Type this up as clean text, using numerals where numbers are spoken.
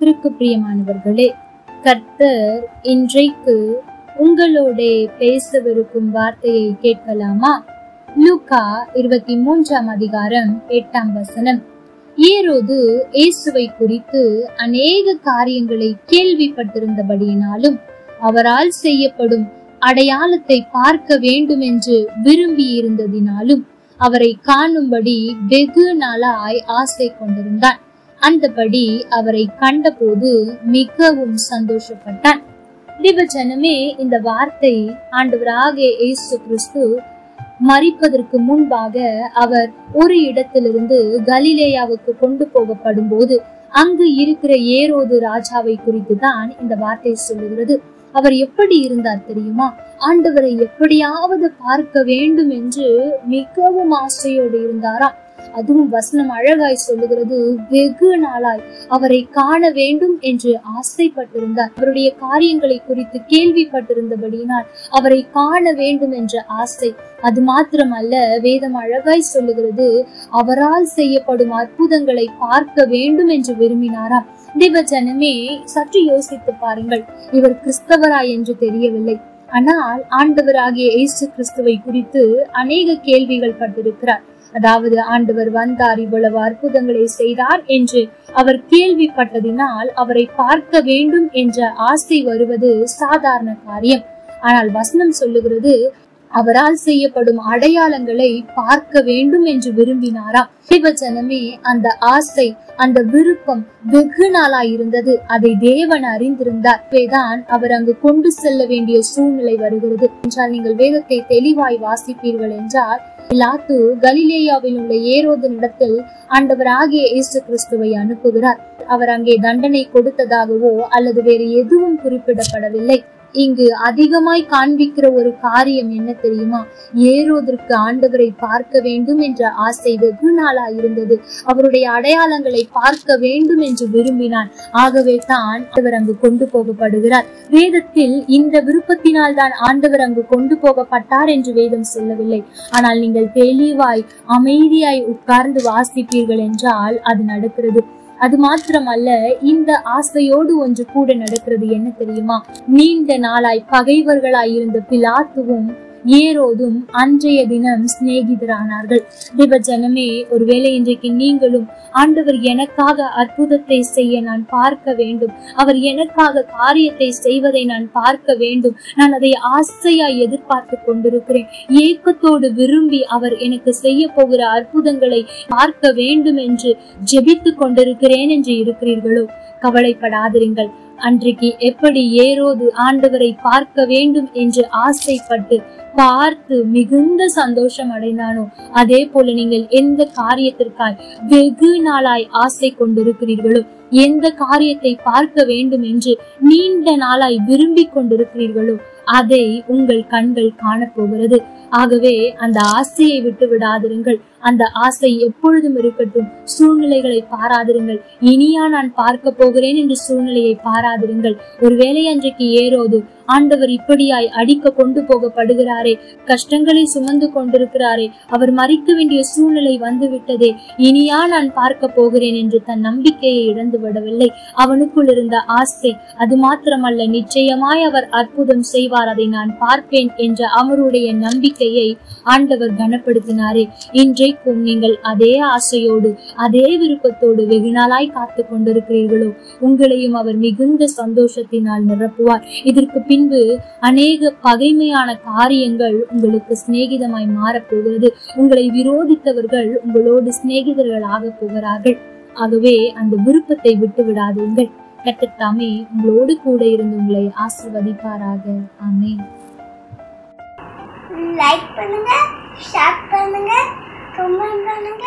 கர்த்தருக்கு பிரியமானவர்களே, கர்த்தர் இன்றைக்கு உங்களோட பேசவிருக்கும் வார்த்தையை கேட்கலாமா? லூக்கா 23 அதிகாரம் 8 ஏரோது இயேசுவை குறித்து அநேக காரியங்களை கேள்விப்பட்டிருந்தபடியினாலும் அவரால் செய்யப்படும் அடையாளத்தை பார்க்க வேண்டும் என்று விரும்பி இருந்ததினாலும் அவரை காணும்படி வெகு நாளாய் ஆசை கொண்டிருந்தான். அந்தபடி அவரை கண்டபோது மிகவும் சந்தோஷப்பட்டான். தேவஜனமே, இந்த வார்த்தை ஆண்டவராகிய இயேசு கிறிஸ்து மரிப்பதற்கு முன்பாக அவர் ஒரு இடத்திலிருந்து கலிலேயாவுக்கு கொண்டு போகப்படும் போது அங்கு இருக்கிற ஏரோது ராஜாவை குறித்து தான் இந்த வார்த்தை சொல்லுகிறது. அவர் எப்படி இருந்தார் தெரியுமா? ஆண்டவரை எப்படியாவது பார்க்க வேண்டும் என்று மிகவும் ஆசையோடு இருந்தாராம். அதுவும் வசனம் அழகாய் சொல்லுகிறது, வெகு நாளாய் அவரை காண வேண்டும் என்று ஆசைப்பட்டிருந்தார். அவருடைய காரியங்களை குறித்து கேள்விப்பட்டிருந்தபடியினால் அவரை காண வேண்டும் என்ற ஆசை. அது மாத்திரமல்ல, வேதம் அழகாய் சொல்லுகிறது, அவரால் செய்யப்படும் அற்புதங்களை பார்க்க வேண்டும் என்று விரும்பினாராம். தேவஜனமே, சற்று யோசித்து பாருங்கள். இவர் கிறிஸ்தவரா என்று தெரியவில்லை, ஆனால் ஆண்டவராகிய இயேசு கிறிஸ்துவை குறித்து அநேக கேள்விகள் பட்டிருக்கிறார். அதாவது ஆண்டவர் வந்தார், இவ்வளவு அற்புதங்களை செய்தார் என்று அவர் கேள்விப்பட்டதினால் அவரை பார்க்க வேண்டும் என்ற ஆசை வருவது சாதாரண காரியம். ஆனால் வசனம் சொல்லுகிறது, அவரால் செய்யப்படும் அடையாளங்களை பார்க்க வேண்டும் என்று விரும்பினாராம். தேவஜனமே, அந்த ஆசை, அந்த விருப்பம் வெகு நாளாய் இருந்தது. அதை தேவன் அறிந்திருந்தார். தான் அவர் அங்கு கொண்டு செல்ல வேண்டிய சூழ்நிலை வருகிறது என்றால், நீங்கள் வேதத்தை தெளிவாய் வாசிப்பீர்கள் என்றால், பிலாத்து கலிலேயாவில் உள்ள ஏரோதினிடத்தில் ஆண்டவராகிய இயேசு கிறிஸ்துவை அனுப்புகிறார். அவர் அங்கே தண்டனை கொடுத்ததாகவோ அல்லது வேறு எதுவும் குறிப்பிடப்படவில்லை. இங்கு அதிகமாய் காண்பிக்கிற ஒரு காரியம் என்ன தெரியுமா? ஏரோதிற்கு ஆண்டவரை பார்க்க வேண்டும் என்ற ஆசை வெகு நாளாய் இருந்தது. அவருடைய அடையாளங்களை பார்க்க வேண்டும் என்று விரும்பினான். ஆகவே தான் அவர் அங்கு கொண்டு போகப்படுகிறார். வேதத்தில் இந்த விருப்பத்தினால் தான் ஆண்டவர் அங்கு கொண்டு போகப்பட்டார் என்று வேதம் சொல்லவில்லை. ஆனால் நீங்கள் தெளிவாய் அமைதியாய் உட்கார்ந்து வாசிப்பீர்கள் என்றால் அது நடக்கிறது. அது மாத்திரமல்ல, இந்த ஆசையோடு ஒன்று கூட நடக்கிறது. என்ன தெரியுமா? நீண்ட நாளாய் பகைவர்களாய் இருந்த பிலாத்துவும் ஏரோதும் அன்றைய தினம் சிநேகிதரானார்கள். தேவஜனமே, ஒருவேளை இன்றைக்கு நீங்களும் ஆண்டவர் எனக்காக அற்புதத்தை செய்ய நான் பார்க்க வேண்டும், அவர் எனக்காக காரியத்தை செய்வதை நான் பார்க்க வேண்டும், நான் அதை ஆசையாய் எதிர்பார்த்து கொண்டிருக்கிறேன், ஏக்கத்தோடு விரும்பி அவர் எனக்கு செய்ய போகிற அற்புதங்களை பார்க்க வேண்டும் என்று ஜெபித்து கொண்டிருக்கிறேன் என்று இருக்கிறீர்களோ, கவலைப்படாதிருங்கள். அன்றைக்கு எப்படி ஏரோது ஆண்டவரை பார்க்க வேண்டும் என்று ஆசைப்பட்டு பார்த்து மிகுந்த சந்தோஷம் அடைந்தானோ, அதே போல நீங்கள் எந்த காரியத்திற்காய் வெகு நாளாய் ஆசை கொண்டிருக்கிறீர்களோ, எந்த காரியத்தை பார்க்க வேண்டும் என்று நீண்ட நாளாய் விரும்பி கொண்டிருக்கிறீர்களோ, அதை உங்கள் கண்கள் காணப்போகிறது. ஆகவே அந்த ஆசையை விட்டு விடாதிருங்கள். அந்த ஆசை எப்பொழுதும் இருக்கட்டும். சூழ்நிலைகளை பாராதிருங்கள். இனியா நான் பார்க்க போகிறேன் என்று சூழ்நிலையை பாராதிருங்கள். ஒருவேளை அன்றைக்கு ஏரோது ஆண்டவர் இப்படியாய் அடிக்க கொண்டு போகப்படுகிறாரே, கஷ்டங்களை சுமந்து கொண்டிருக்கிறாரே, அவர் மறிக்க வேண்டிய சூழ்நிலை வந்து விட்டதே, இனியா நான் பார்க்க போகிறேன் என்று தன் நம்பிக்கையை இழந்து விடவில்லை. அவனுக்குள் இருந்த ஆசை, அது மாத்திரமல்ல, நிச்சயமாய் அவர் அற்புதம் செய்வார், அதை நான் பார்ப்பேன் என்ற அவருடைய நம்பிக்கையை ஆண்டவர் கனப்படுத்தினாரே. இன்றைக்கும் நீங்கள் அதே ஆசையோடு அதே விருப்பத்தோடு வெகு நாளாய் காத்து கொண்டிருக்கிறீர்களோ, உங்களையும் அவர் மிகுந்த சந்தோஷத்தினால் நிரப்புவார். இதற்கு பின்பு அநேக பகைமையான காரியங்கள் உங்களுக்கு சிநேகிதமாய் மாறப்போகிறது. உங்களை விரோதித்தவர்கள் உங்களோடு சிநேகிதர்கள் ஆக போகிறார்கள். ஆகவே அந்த விருப்பத்தை விட்டு விடாதீர்கள். கர்த்தர் தாமே உங்களோடு கூட இருந்து உங்களை ஆசீர்வதிப்பாராக. ஆமென். லைக் பண்ணுங்க, ஷேர் பண்ணுங்க, கமெண்ட் பண்ணுங்க.